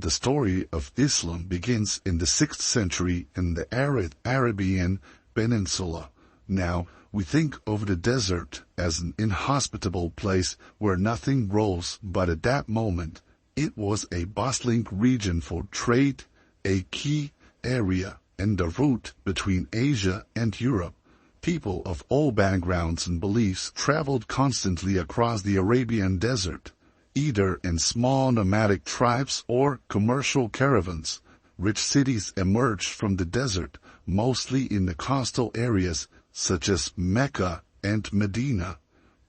the story of Islam begins in the 6th century in the Arabian Peninsula. Now, we think of the desert as an inhospitable place where nothing grows, but at that moment, it was a bustling region for trade, a key area, and the route between Asia and Europe. People of all backgrounds and beliefs traveled constantly across the Arabian desert, either in small nomadic tribes or commercial caravans. Rich cities emerged from the desert, mostly in the coastal areas such as Mecca and Medina.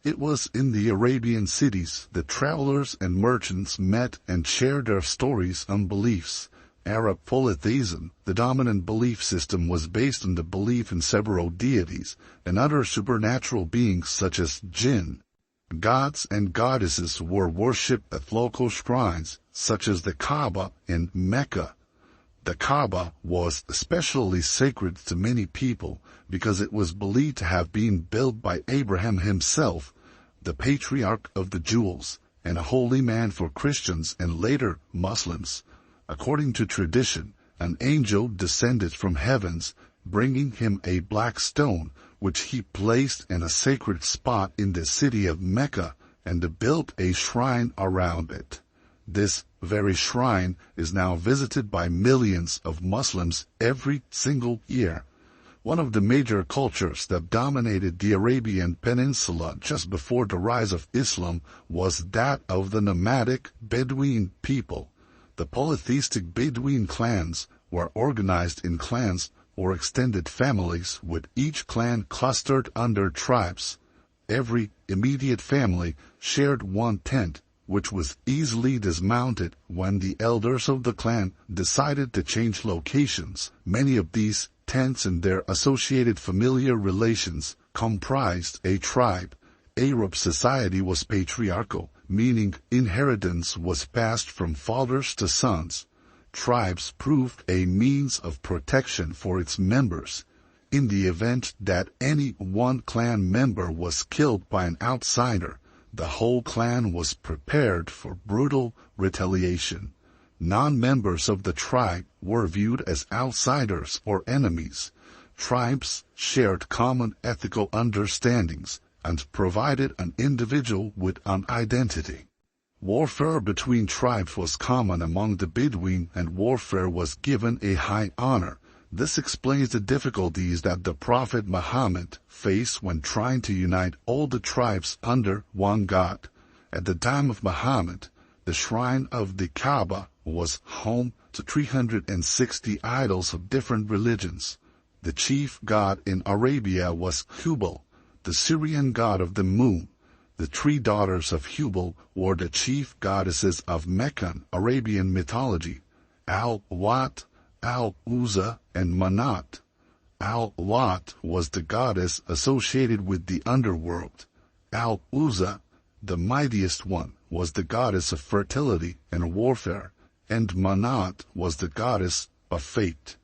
It was in the Arabian cities that travelers and merchants met and shared their stories and beliefs. Arab polytheism, the dominant belief system, was based on the belief in several deities and other supernatural beings such as jinn. Gods and goddesses were worshipped at local shrines, such as the Kaaba in Mecca. The Kaaba was especially sacred to many people because it was believed to have been built by Abraham himself, the patriarch of the Jews, and a holy man for Christians and later Muslims. According to tradition, an angel descended from heavens, bringing him a black stone, which he placed in a sacred spot in the city of Mecca, and built a shrine around it. This very shrine is now visited by millions of Muslims every single year. One of the major cultures that dominated the Arabian Peninsula just before the rise of Islam was that of the nomadic Bedouin people. The polytheistic Bedouin clans were organized in clans or extended families, with each clan clustered under tribes. Every immediate family shared one tent, which was easily dismounted when the elders of the clan decided to change locations. Many of these tents and their associated familiar relations comprised a tribe. Arab society was patriarchal, meaning inheritance was passed from fathers to sons. Tribes proved a means of protection for its members. In the event that any one clan member was killed by an outsider, the whole clan was prepared for brutal retaliation. Non-members of the tribe were viewed as outsiders or enemies. Tribes shared common ethical understandings and provided an individual with an identity. Warfare between tribes was common among the Bedouin, and warfare was given a high honor. This explains the difficulties that the Prophet Muhammad faced when trying to unite all the tribes under one God. At the time of Muhammad, the shrine of the Kaaba was home to 360 idols of different religions. The chief god in Arabia was Hubal, the Syrian god of the moon. The three daughters of Hubal were the chief goddesses of Meccan Arabian mythology: Al-Wat, Al-Uzza, and Manat. Al-Wat was the goddess associated with the underworld. Al-Uzza, the mightiest one, was the goddess of fertility and warfare, and Manat was the goddess of fate.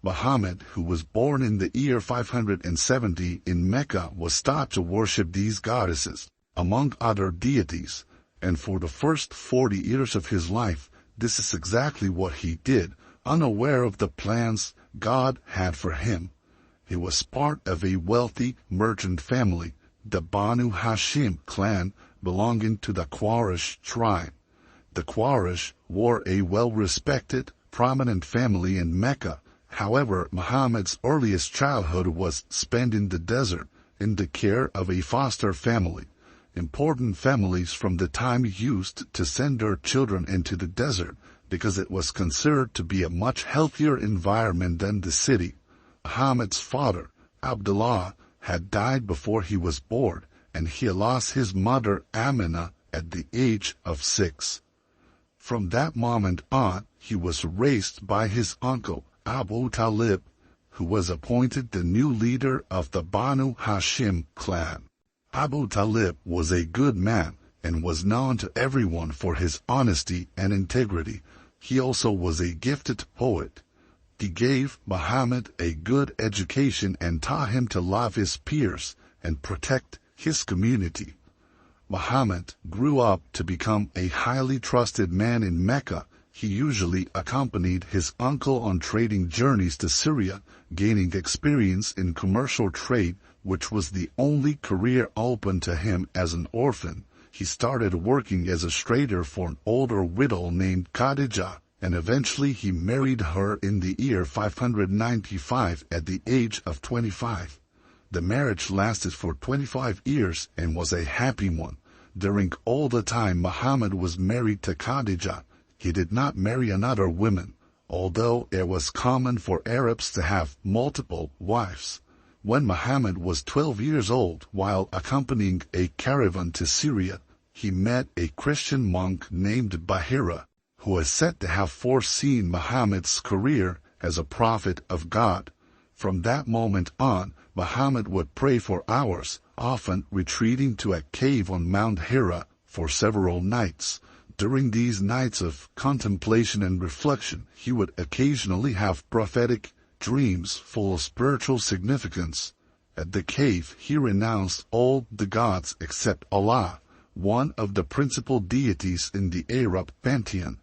Muhammad, who was born in the year 570 in Mecca, was taught to worship these goddesses, among other deities, and for the first 40 years of his life, this is exactly what he did, unaware of the plans God had for him. He was part of a wealthy merchant family, the Banu Hashim clan, belonging to the Quraysh tribe. The Quraysh were a well-respected, prominent family in Mecca. However, Muhammad's earliest childhood was spent in the desert, in the care of a foster family. Important families from the time used to send their children into the desert because it was considered to be a much healthier environment than the city. Muhammad's father, Abdullah, had died before he was born, and he lost his mother Amina at the age of 6. From that moment on, he was raised by his uncle, Abu Talib, who was appointed the new leader of the Banu Hashim clan. Abu Talib was a good man and was known to everyone for his honesty and integrity. He also was a gifted poet. He gave Muhammad a good education and taught him to love his peers and protect his community. Muhammad grew up to become a highly trusted man in Mecca. He usually accompanied his uncle on trading journeys to Syria, gaining experience in commercial trade, which was the only career open to him as an orphan. He started working as a trader for an older widow named Khadijah, and eventually he married her in the year 595 at the age of 25. The marriage lasted for 25 years and was a happy one. During all the time Muhammad was married to Khadijah, he did not marry another woman, although it was common for Arabs to have multiple wives. When Muhammad was 12 years old, while accompanying a caravan to Syria, he met a Christian monk named Bahira, who is said to have foreseen Muhammad's career as a prophet of God. From that moment on, Muhammad would pray for hours, often retreating to a cave on Mount Hira for several nights. During these nights of contemplation and reflection, he would occasionally have prophetic dreams full of spiritual significance. At the cave, he renounced all the gods except Allah, one of the principal deities in the Arab pantheon.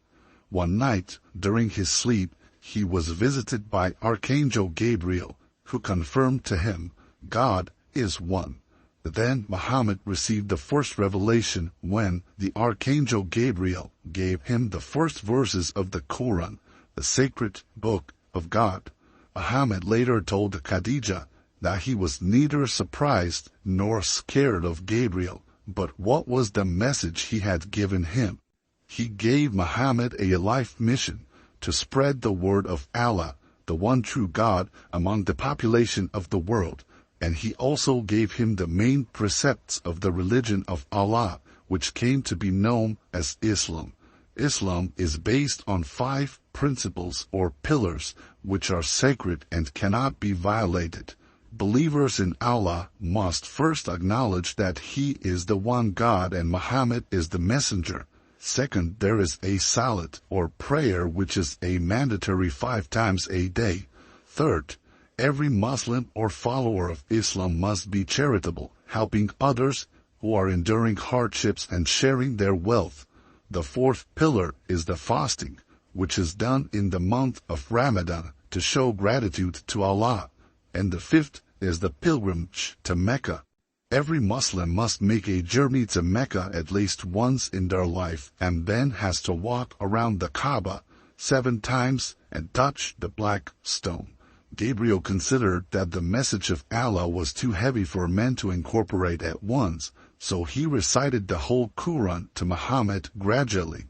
One night, during his sleep, he was visited by Archangel Gabriel, who confirmed to him, God is one. Then Muhammad received the first revelation when the Archangel Gabriel gave him the first verses of the Quran, the sacred book of God. Muhammad later told Khadijah that he was neither surprised nor scared of Gabriel, but what was the message he had given him? He gave Muhammad a life mission to spread the word of Allah, the one true God, among the population of the world. And he also gave him the main precepts of the religion of Allah, which came to be known as Islam. Islam is based on 5 principles or pillars, which are sacred and cannot be violated. Believers in Allah must first acknowledge that He is the one God and Muhammad is the messenger. Second, there is a salat or prayer which is a mandatory 5 times a day. Third, every Muslim or follower of Islam must be charitable, helping others who are enduring hardships and sharing their wealth. The fourth pillar is the fasting, which is done in the month of Ramadan to show gratitude to Allah. And the fifth is the pilgrimage to Mecca. Every Muslim must make a journey to Mecca at least once in their life and then has to walk around the Kaaba 7 times and touch the black stone. Gabriel considered that the message of Allah was too heavy for men to incorporate at once, so he recited the whole Quran to Muhammad gradually.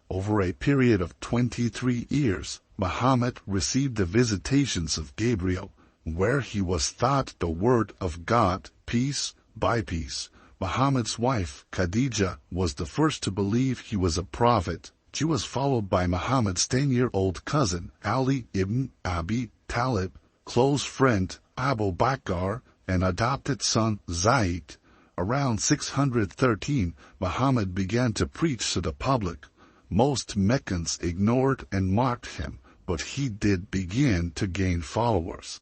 Over a period of 23 years, Muhammad received the visitations of Gabriel, where he was taught the word of God, piece by piece. Muhammad's wife, Khadijah, was the first to believe he was a prophet. She was followed by Muhammad's 10-year-old cousin, Ali ibn Abi Talib, close friend Abu Bakr, and adopted son Zayd. Around 613, Muhammad began to preach to the public. Most Meccans ignored and mocked him, but he did begin to gain followers.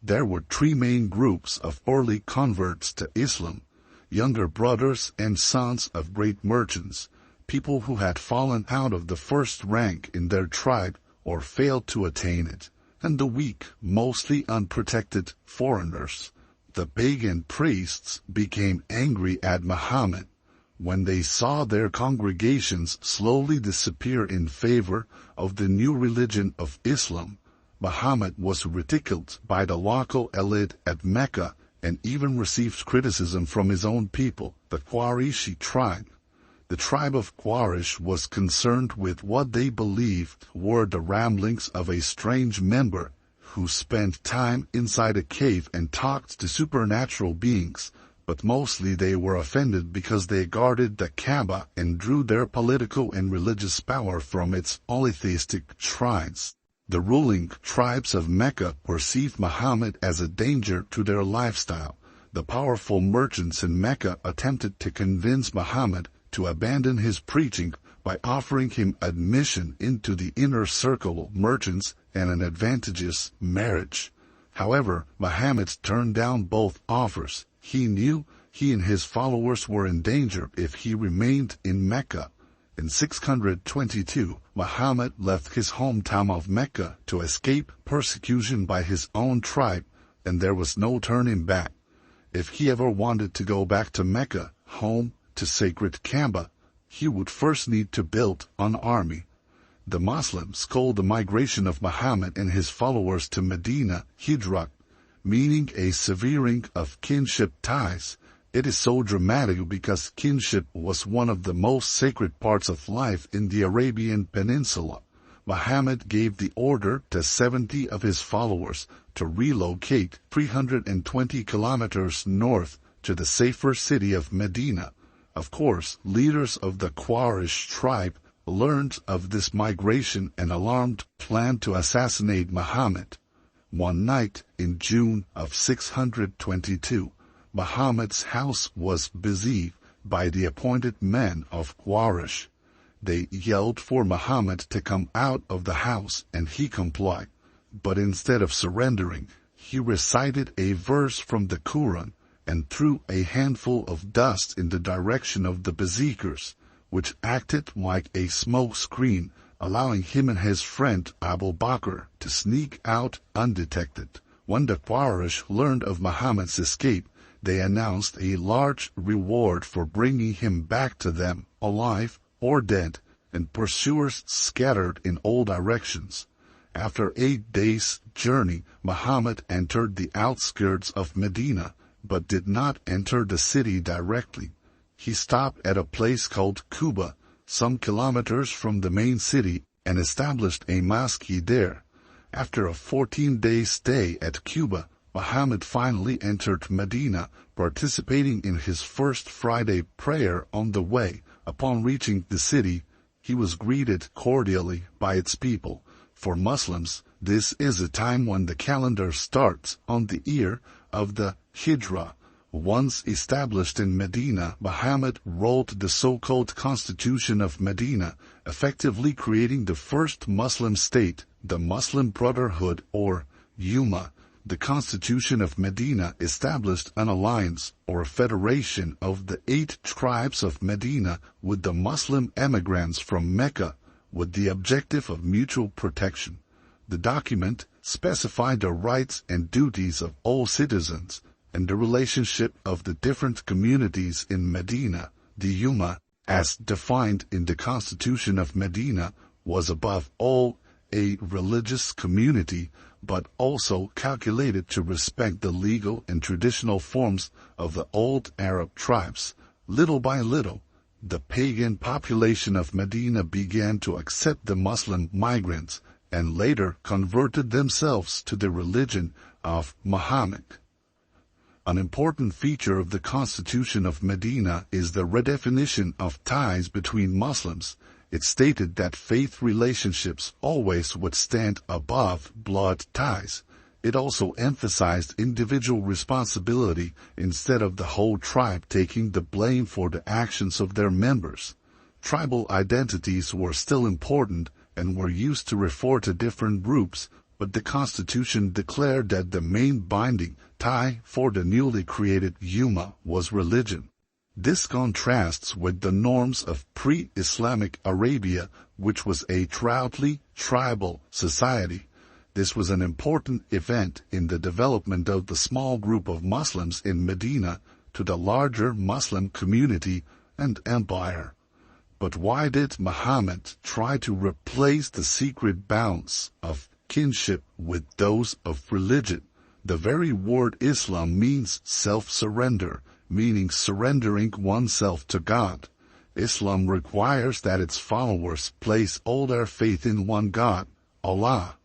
There were 3 main groups of early converts to Islam: younger brothers and sons of great merchants, people who had fallen out of the first rank in their tribe or failed to attain it, and the weak, mostly unprotected foreigners. The pagan priests became angry at Muhammad. When they saw their congregations slowly disappear in favor of the new religion of Islam, Muhammad was ridiculed by the local elite at Mecca and even received criticism from his own people, the Qurayshi tribe. The tribe of Quraysh was concerned with what they believed were the ramblings of a strange member who spent time inside a cave and talked to supernatural beings, but mostly they were offended because they guarded the Kaaba and drew their political and religious power from its polytheistic shrines. The ruling tribes of Mecca perceived Muhammad as a danger to their lifestyle. The powerful merchants in Mecca attempted to convince Muhammad to abandon his preaching by offering him admission into the inner circle of merchants and an advantageous marriage. However, Muhammad turned down both offers. He knew he and his followers were in danger if he remained in Mecca. In 622, Muhammad left his hometown of Mecca to escape persecution by his own tribe, and there was no turning back. If he ever wanted to go back to Mecca, home to sacred Kaaba, he would first need to build an army. The Muslims called the migration of Muhammad and his followers to Medina Hijrat, meaning a severing of kinship ties. It is so dramatic because kinship was one of the most sacred parts of life in the Arabian Peninsula. Muhammad gave the order to 70 of his followers to relocate 320 kilometers north to the safer city of Medina. Of course, leaders of the Quraysh tribe learned of this migration and alarmed planned to assassinate Muhammad. One night in June of 622, Muhammad's house was besieged by the appointed men of Quraysh. They yelled for Muhammad to come out of the house, and he complied. But instead of surrendering, he recited a verse from the Quran and threw a handful of dust in the direction of the besiegers, which acted like a smoke screen, allowing him and his friend Abu Bakr to sneak out undetected. When the Quraysh learned of Muhammad's escape, they announced a large reward for bringing him back to them, alive or dead, and pursuers scattered in all directions. After 8 days' journey, Muhammad entered the outskirts of Medina, but did not enter the city directly. He stopped at a place called Quba, some kilometers from the main city, and established a mosque there. After a 14-day stay at Quba, Muhammad finally entered Medina, participating in his first Friday prayer on the way. Upon reaching the city, he was greeted cordially by its people. For Muslims, this is a time when the calendar starts on the year of the Hijra. Once established in Medina, Muhammad wrote the so-called Constitution of Medina, effectively creating the first Muslim state, the Muslim Brotherhood or Ummah. The Constitution of Medina established an alliance or federation of the 8 tribes of Medina with the Muslim emigrants from Mecca, with the objective of mutual protection. The document specified the rights and duties of all citizens and the relationship of the different communities in Medina. The Ummah, as defined in the Constitution of Medina, was above all a religious community, but also calculated to respect the legal and traditional forms of the old Arab tribes. Little by little, the pagan population of Medina began to accept the Muslim migrants and later converted themselves to the religion of Muhammad. An important feature of the Constitution of Medina is the redefinition of ties between Muslims. It stated that faith relationships always would stand above blood ties. It also emphasized individual responsibility instead of the whole tribe taking the blame for the actions of their members. Tribal identities were still important and were used to refer to different groups, but the Constitution declared that the main binding tie for the newly created Ummah was religion. This contrasts with the norms of pre-Islamic Arabia, which was a proudly tribal society. This was an important event in the development of the small group of Muslims in Medina to the larger Muslim community and empire. But why did Muhammad try to replace the secret bonds of kinship with those of religion? The very word Islam means self-surrender, meaning surrendering oneself to God. Islam requires that its followers place all their faith in one God, Allah.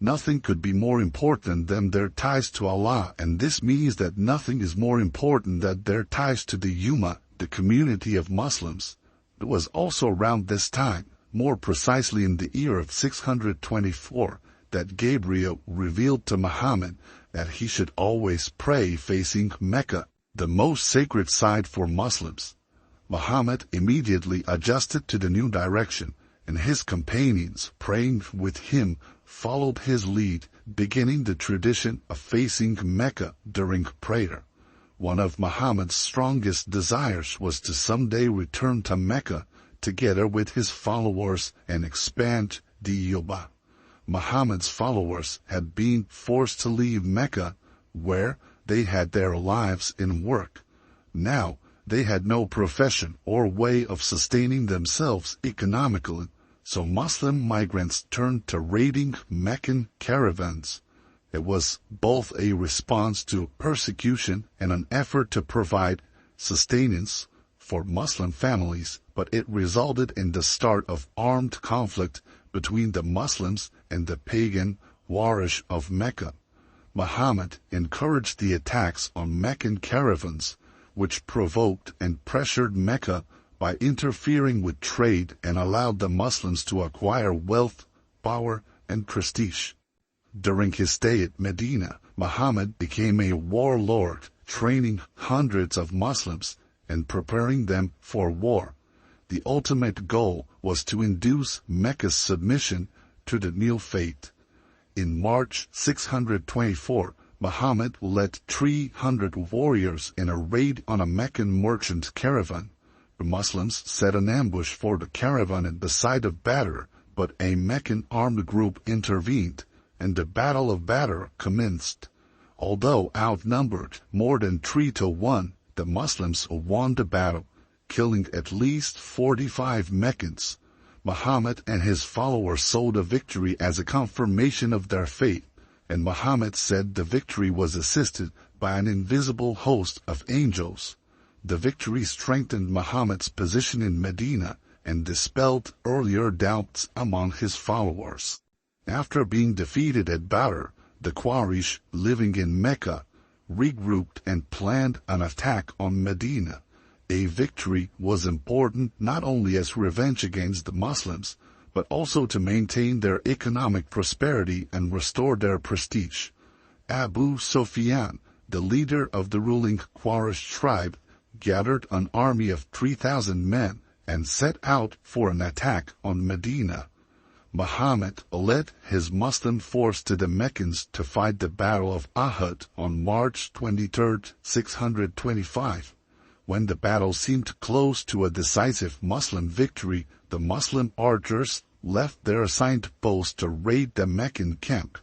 Nothing could be more important than their ties to Allah, and this means that nothing is more important than their ties to the Ummah, the community of Muslims. It was also around this time, more precisely in the year of 624, that Gabriel revealed to Muhammad that he should always pray facing Mecca, the most sacred side for Muslims. Muhammad immediately adjusted to the new direction, and his companions, praying with him, followed his lead, beginning the tradition of facing Mecca during prayer. One of Muhammad's strongest desires was to someday return to Mecca, together with his followers and expand the Ummah. Muhammad's followers had been forced to leave Mecca, where they had their lives and work. Now, they had no profession or way of sustaining themselves economically, so Muslim migrants turned to raiding Meccan caravans. It was both a response to persecution and an effort to provide sustenance for Muslim families, but it resulted in the start of armed conflict between the Muslims and the pagan Quraysh of Mecca. Muhammad encouraged the attacks on Meccan caravans, which provoked and pressured Mecca by interfering with trade and allowed the Muslims to acquire wealth, power, and prestige. During his stay at Medina, Muhammad became a warlord, training hundreds of Muslims and preparing them for war. The ultimate goal was to induce Mecca's submission to the new faith. In March 624, Muhammad led 300 warriors in a raid on a Meccan merchant caravan. The Muslims set an ambush for the caravan at the site of Badr, but a Meccan armed group intervened, and the Battle of Badr commenced. Although outnumbered more than 3-1, the Muslims won the battle, killing at least 45 Meccans. Muhammad and his followers saw the victory as a confirmation of their faith, and Muhammad said the victory was assisted by an invisible host of angels. The victory strengthened Muhammad's position in Medina and dispelled earlier doubts among his followers. After being defeated at Badr, the Quraysh living in Mecca regrouped and planned an attack on Medina. A victory was important not only as revenge against the Muslims, but also to maintain their economic prosperity and restore their prestige. Abu Sufyan, the leader of the ruling Quraysh tribe, gathered an army of 3,000 men and set out for an attack on Medina. Muhammad led his Muslim force to the Meccans to fight the Battle of Uhud on March 23, 625. When the battle seemed close to a decisive Muslim victory, the Muslim archers left their assigned post to raid the Meccan camp.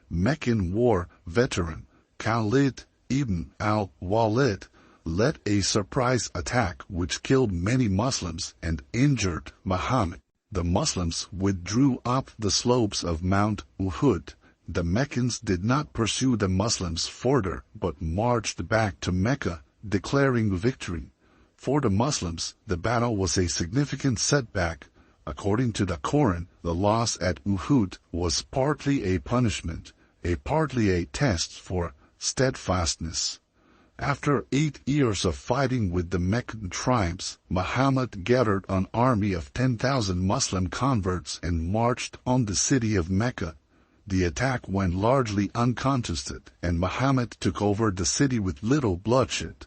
Meccan war veteran Khalid ibn al-Walid led a surprise attack which killed many Muslims and injured Muhammad. The Muslims withdrew up the slopes of Mount Uhud. The Meccans did not pursue the Muslims further but marched back to Mecca, declaring victory. For the Muslims, the battle was a significant setback. According to the Quran, the loss at Uhud was partly a punishment, partly a test for steadfastness. After 8 years of fighting with the Meccan tribes, Muhammad gathered an army of 10,000 Muslim converts and marched on the city of Mecca. The attack went largely uncontested, and Muhammad took over the city with little bloodshed.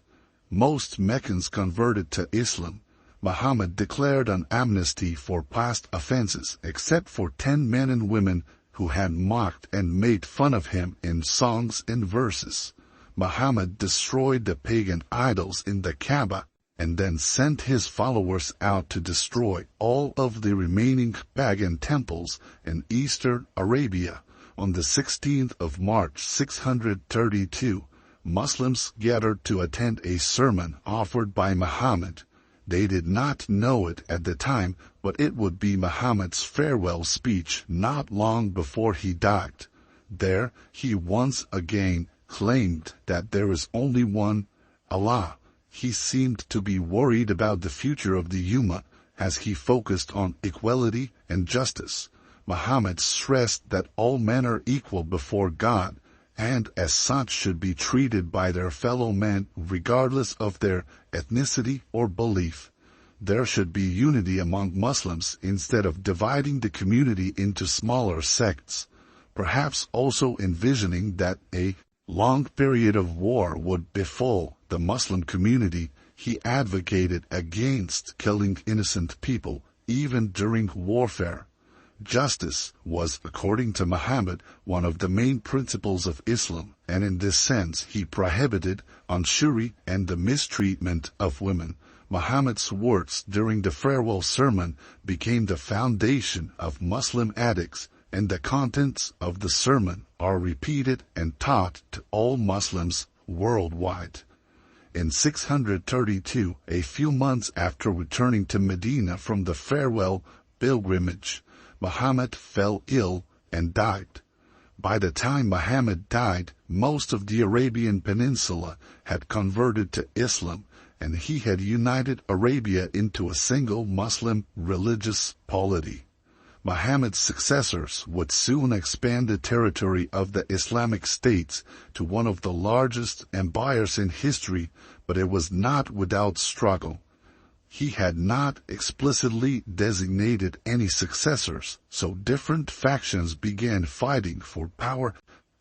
Most Meccans converted to Islam. Muhammad declared an amnesty for past offenses except for 10 men and women who had mocked and made fun of him in songs and verses. Muhammad destroyed the pagan idols in the Kaaba, and then sent his followers out to destroy all of the remaining pagan temples in eastern Arabia. On the 16th of March 632, Muslims gathered to attend a sermon offered by Muhammad. They did not know it at the time, but it would be Muhammad's farewell speech not long before he died. There, he once again claimed that there is only one Allah. He seemed to be worried about the future of the Ummah as he focused on equality and justice. Muhammad stressed that all men are equal before God, and as such should be treated by their fellow men regardless of their ethnicity or belief. There should be unity among Muslims instead of dividing the community into smaller sects. Perhaps also envisioning that a long period of war would befall the Muslim community, he advocated against killing innocent people, even during warfare. Justice was, according to Muhammad, one of the main principles of Islam, and in this sense he prohibited usury and the mistreatment of women. Muhammad's words during the farewell sermon became the foundation of Muslim ethics, and the contents of the sermon are repeated and taught to all Muslims worldwide. In 632, a few months after returning to Medina from the farewell pilgrimage, Muhammad fell ill and died. By the time Muhammad died, most of the Arabian Peninsula had converted to Islam, and he had united Arabia into a single Muslim religious polity. Muhammad's successors would soon expand the territory of the Islamic states to one of the largest empires in history, but it was not without struggle. He had not explicitly designated any successors, so different factions began fighting for power.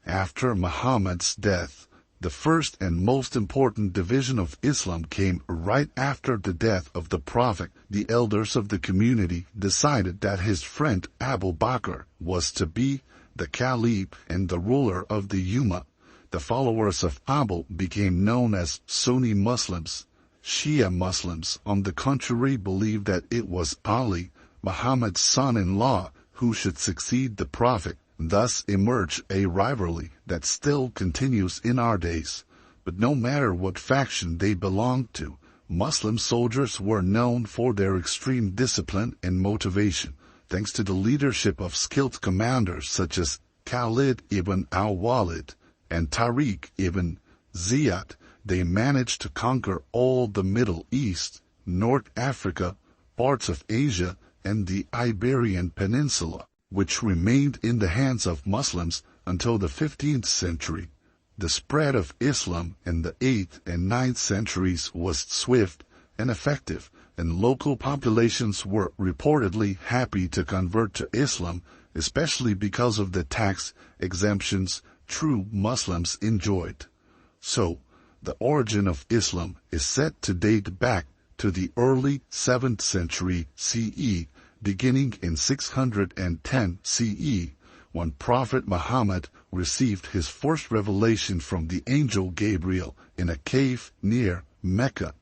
After Muhammad's death, the first and most important division of Islam came right after the death of the Prophet. The elders of the community decided that his friend Abu Bakr was to be the Caliph and the ruler of the Ummah. The followers of Abu became known as Sunni Muslims. Shia Muslims, on the contrary, believed that it was Ali, Muhammad's son-in-law, who should succeed the Prophet. Thus emerged a rivalry that still continues in our days. But no matter what faction they belonged to, Muslim soldiers were known for their extreme discipline and motivation. Thanks to the leadership of skilled commanders such as Khalid ibn al-Walid and Tariq ibn Ziyad, they managed to conquer all the Middle East, North Africa, parts of Asia, and the Iberian Peninsula, which remained in the hands of Muslims until the 15th century. The spread of Islam in the 8th and 9th centuries was swift and effective, and local populations were reportedly happy to convert to Islam, especially because of the tax exemptions true Muslims enjoyed. So, the origin of Islam is said to date back to the early 7th century CE, beginning in 610 CE, when Prophet Muhammad received his first revelation from the angel Gabriel in a cave near Mecca.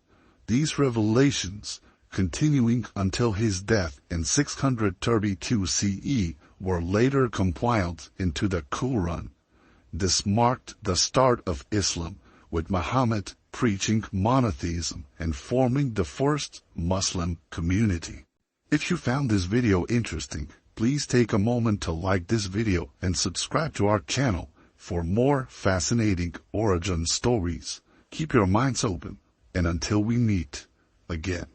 These revelations, continuing until his death in 632 CE, were later compiled into the Quran. This marked the start of Islam, with Muhammad preaching monotheism and forming the first Muslim community. If you found this video interesting, please take a moment to like this video and subscribe to our channel for more fascinating origin stories. Keep your minds open, and until we meet again.